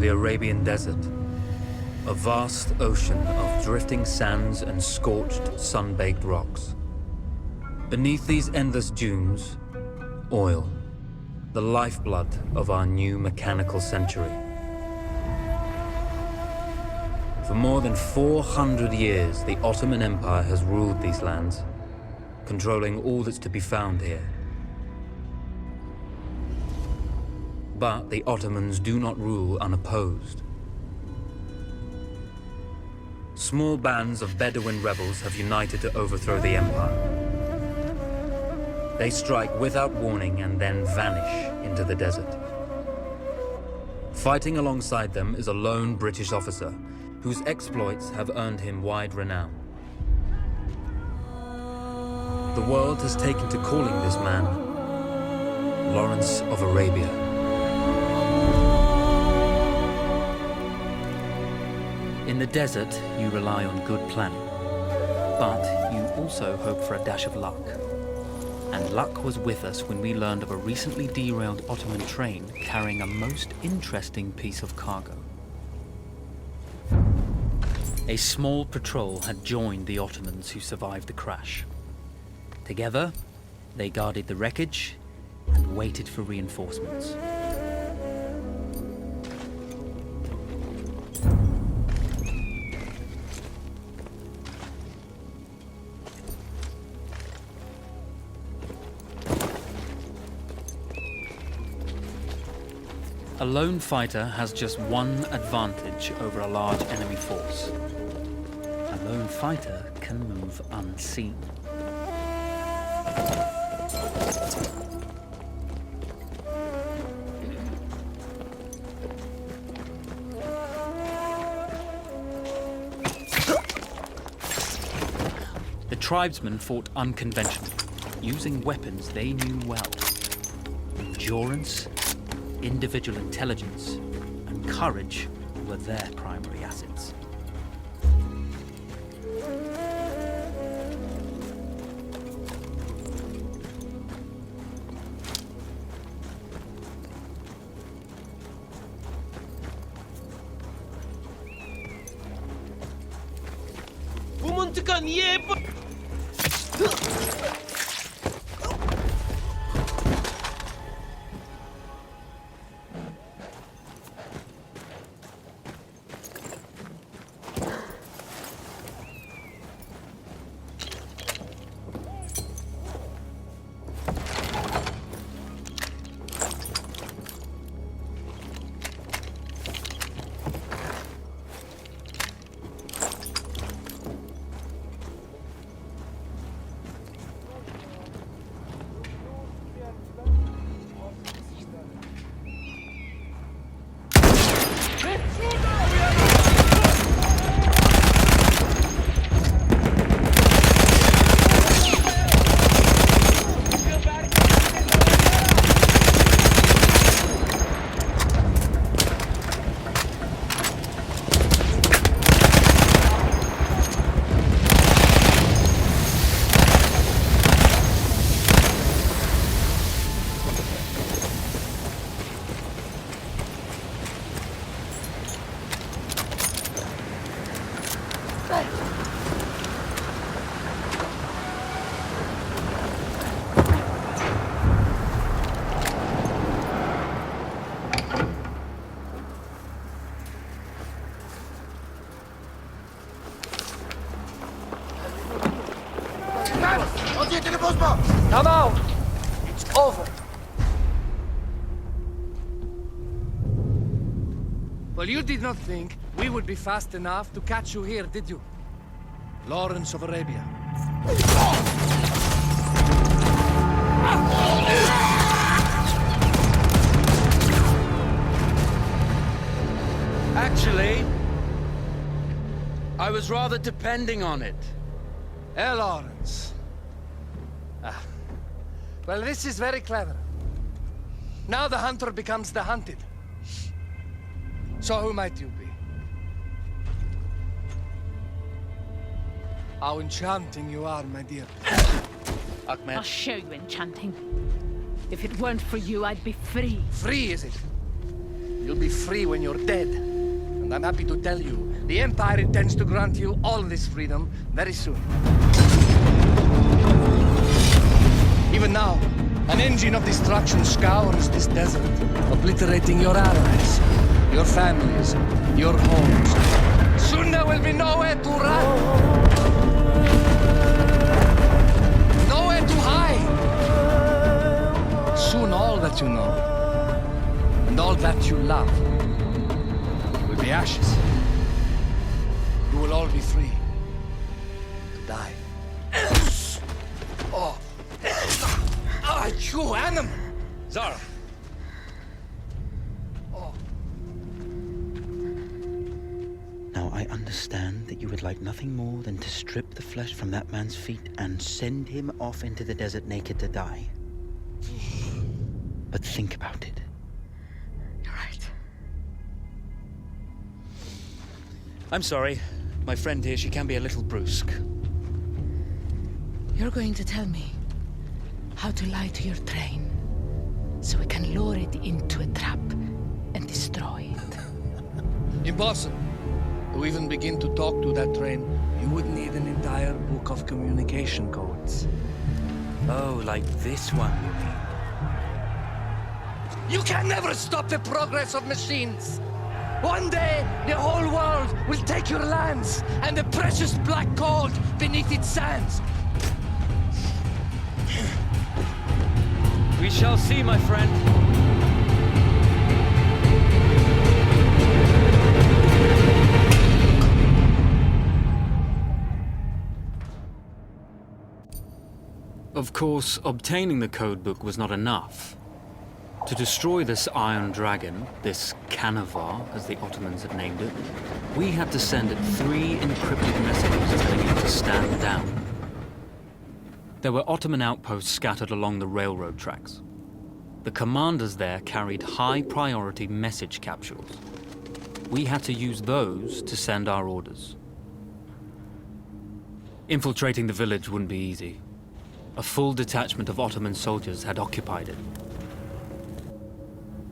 the Arabian Desert. A vast ocean of drifting sands and scorched, sun-baked rocks. Beneath these endless dunes, oil, the lifeblood of our new mechanical century. For more than 400 years, the Ottoman Empire has ruled these lands, controlling all that's to be found here. But the Ottomans do not rule unopposed. Small bands of Bedouin rebels have united to overthrow the empire. They strike without warning and then vanish into the desert. Fighting alongside them is a lone British officer, whose exploits have earned him wide renown. The world has taken to calling this man Lawrence of Arabia. In the desert, you rely on good planning, but you also hope for a dash of luck. And luck was with us when we learned of a recently derailed Ottoman train carrying a most interesting piece of cargo. A small patrol had joined the Ottomans who survived the crash. Together, they guarded the wreckage and waited for reinforcements. A lone fighter has just one advantage over a large enemy force. A lone fighter can move unseen. The tribesmen fought unconventionally, using weapons they knew well. Endurance, individual intelligence, and courage were their primary assets. Come out! It's over. Well, you did not think we would be fast enough to catch you here, did you? Lawrence of Arabia. Actually, I was rather depending on it. Lawrence. Well, this is very clever. Now the hunter becomes the hunted. So who might you be? How enchanting you are, my dear. Ahmed. I'll show you enchanting. If it weren't for you, I'd be free. Free, is it? You'll be free when you're dead. And I'm happy to tell you, the Empire intends to grant you all this freedom very soon. Even now, an engine of destruction scours this desert, obliterating your allies, your families, your homes. Soon there will be nowhere to run. Nowhere to hide. Soon all that you know, and all that you love, will be ashes. You will all be free to die. Oh. Ah, you animal! Zara! Now I understand that you would like nothing more than to strip the flesh from that man's feet and send him off into the desert naked to die. But think about it. You're right. I'm sorry. My friend here, she can be a little brusque. You're going to tell me how to lie to your train, so we can lure it into a trap and destroy it. Impossible. To even begin to talk to that train, you would need an entire book of communication codes. Oh, like this one, you mean? You can never stop the progress of machines. One day, the whole world will take your lands and the precious black gold beneath its sands. We shall see, my friend. Of course, obtaining the codebook was not enough. To destroy this Iron Dragon, this Canavar, as the Ottomans had named it, we had to send it 3 encrypted messages telling it to stand down. There were Ottoman outposts scattered along the railroad tracks. The commanders there carried high-priority message capsules. We had to use those to send our orders. Infiltrating the village wouldn't be easy. A full detachment of Ottoman soldiers had occupied it.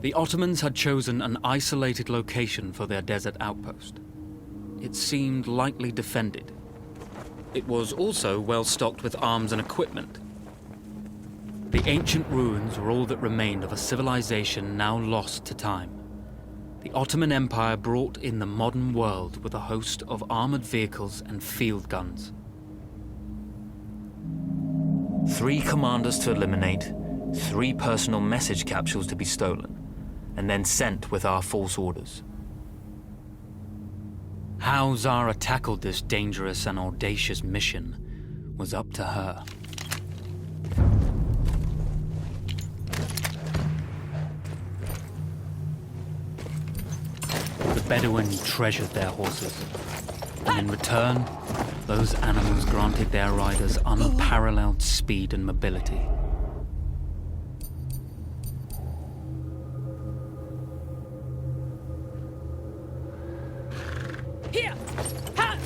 The Ottomans had chosen an isolated location for their desert outpost. It seemed lightly defended. It was also well stocked with arms and equipment. The ancient ruins were all that remained of a civilization now lost to time. The Ottoman Empire brought in the modern world with a host of armored vehicles and field guns. 3 commanders to eliminate, 3 personal message capsules to be stolen, and then sent with our false orders. How Zara tackled this dangerous and audacious mission was up to her. The Bedouin treasured their horses, and in return, those animals granted their riders unparalleled speed and mobility. Here! Ha!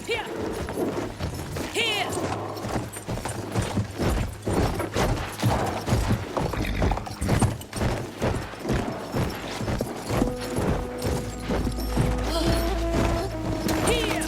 Here! Here! Here!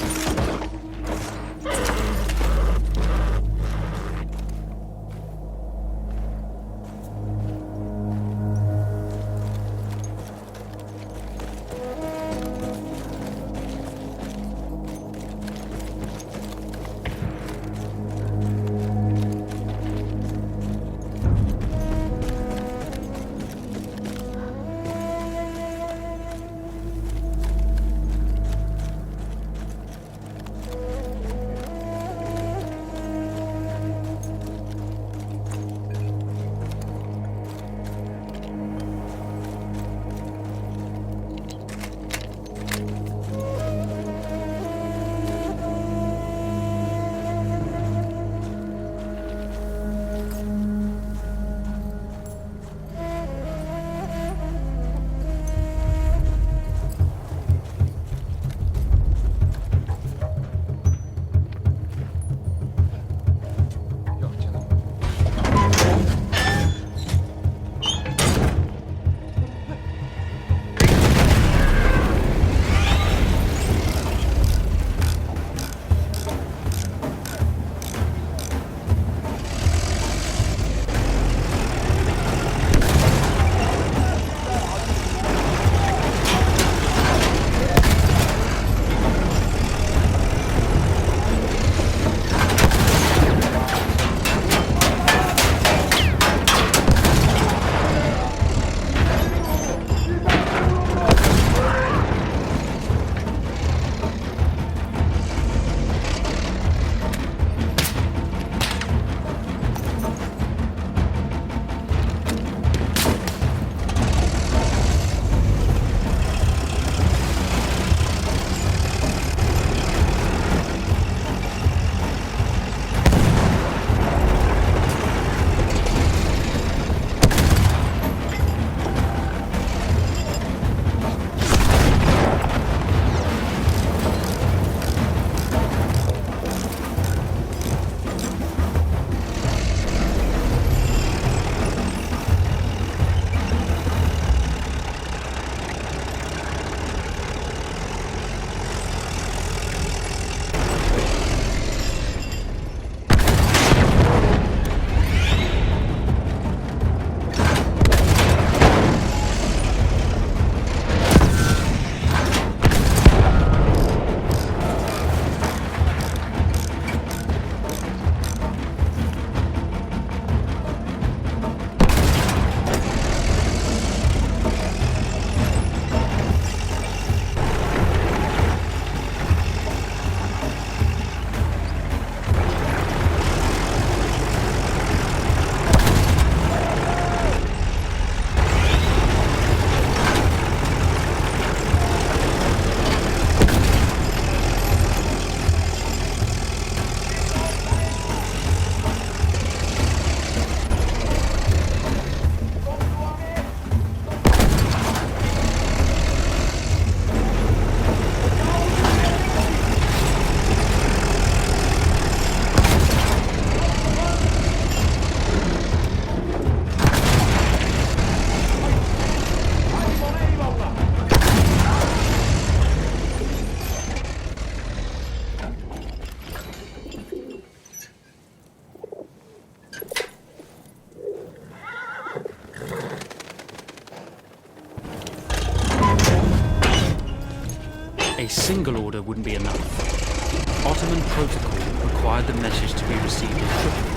A single order wouldn't be enough. Ottoman protocol required the message to be received in Tripoli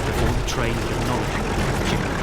before the train could acknowledge it.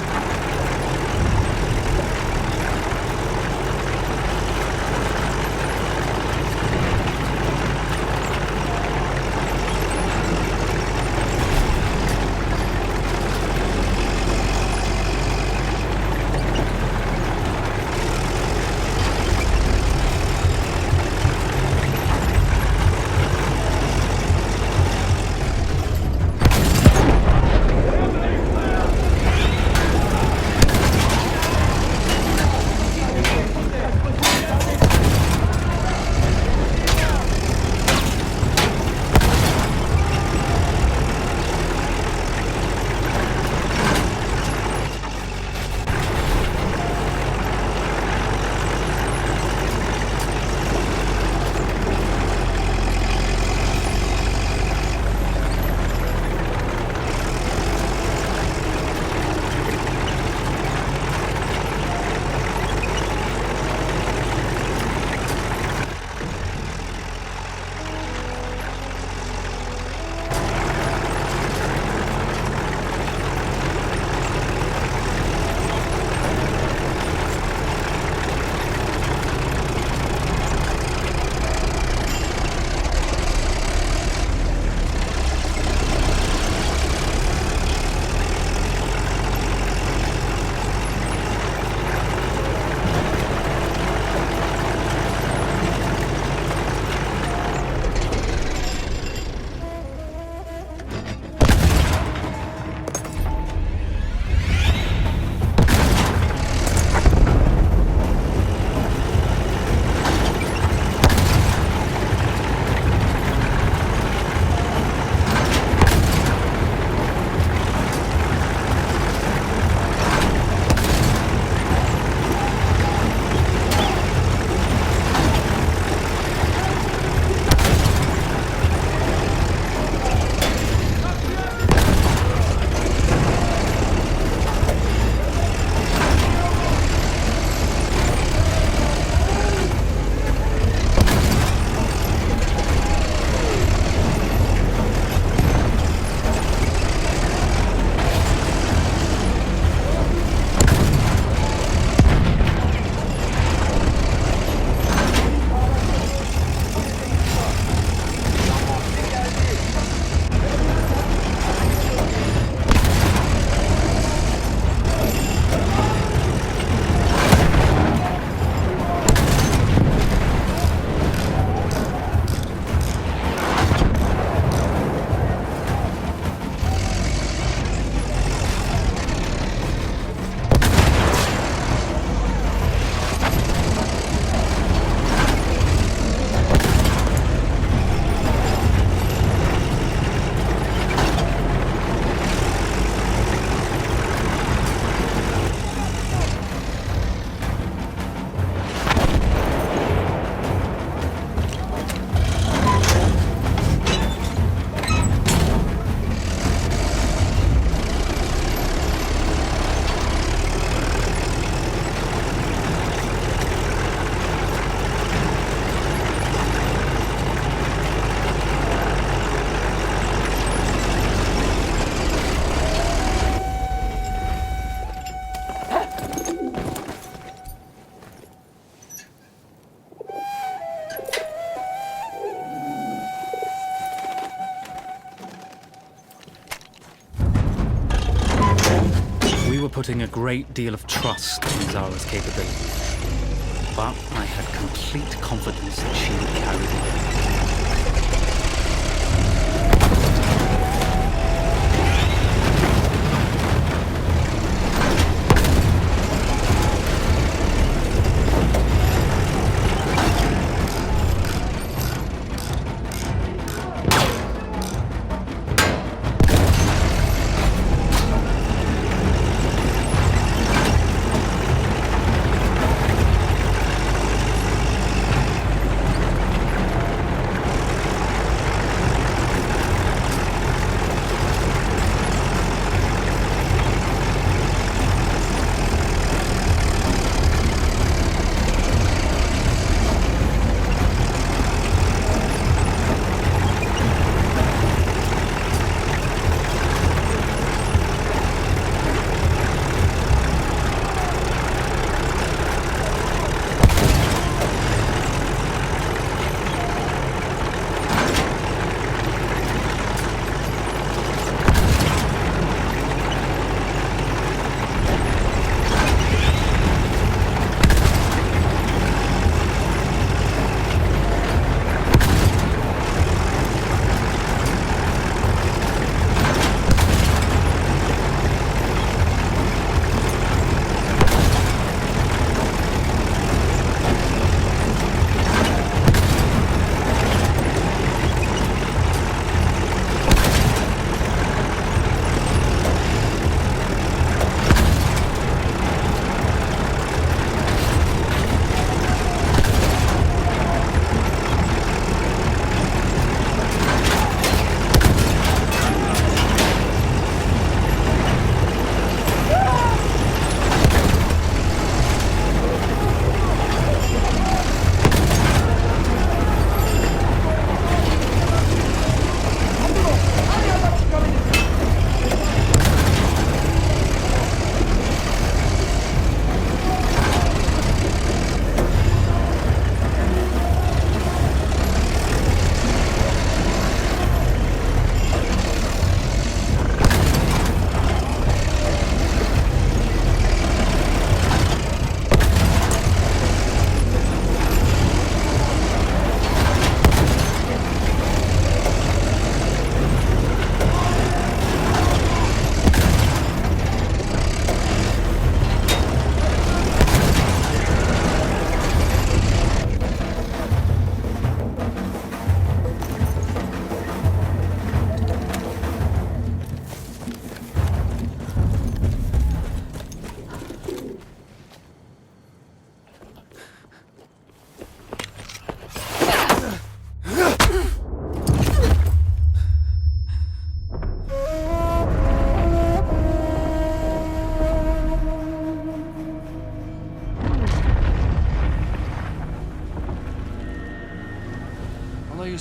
putting a great deal of trust in Zara's capability. But I had complete confidence that she would carry the day.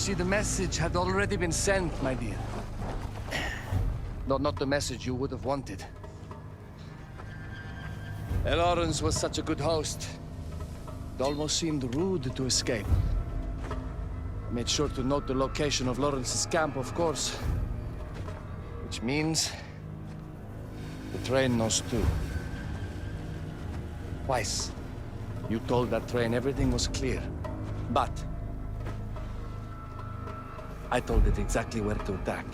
see, the message had already been sent, my dear. No, not the message you would have wanted. Lawrence was such a good host. It almost seemed rude to escape. I made sure to note the location of Lawrence's camp, of course. Which means... the train knows too. Twice, you told that train everything was clear. But... I told it exactly where to attack.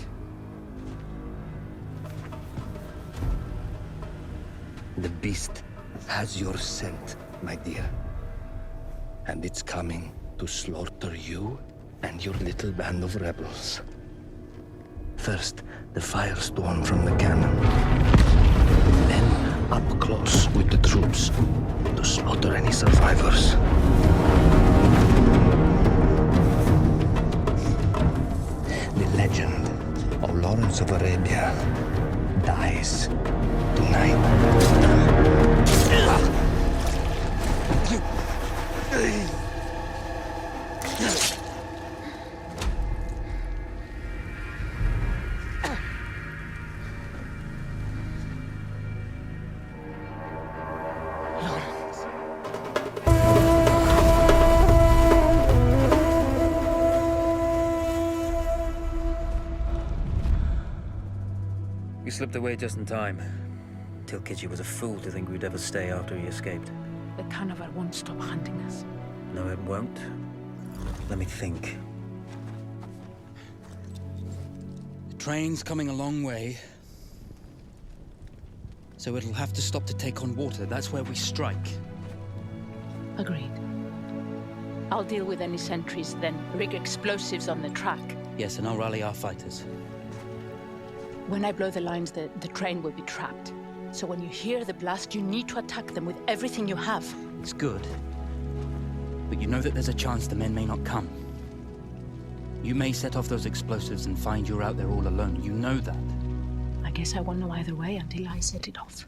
The beast has your scent, my dear. And it's coming to slaughter you and your little band of rebels. First, the firestorm from the cannon. Then, up close with the troops to slaughter any survivors. The legend of Lawrence of Arabia dies tonight. We slipped away just in time. Tilkitchi was a fool to think we'd ever stay after he escaped. The Canavar won't stop hunting us. No, it won't. Let me think. The train's coming a long way. So it'll have to stop to take on water. That's where we strike. Agreed. I'll deal with any sentries, then rig explosives on the track. Yes, and I'll rally our fighters. When I blow the lines, the train will be trapped. So when you hear the blast, you need to attack them with everything you have. It's good. But you know that there's a chance the men may not come. You may set off those explosives and find you're out there all alone. You know that. I guess I won't know either way until I set it off.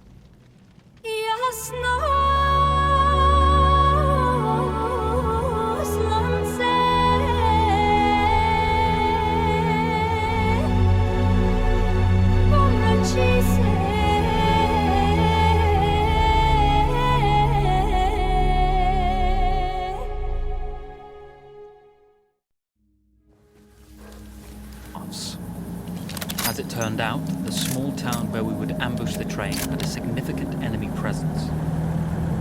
As it turned out, the small town where we would ambush the train had a significant enemy presence.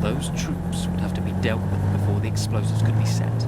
Those troops would have to be dealt with before the explosives could be set.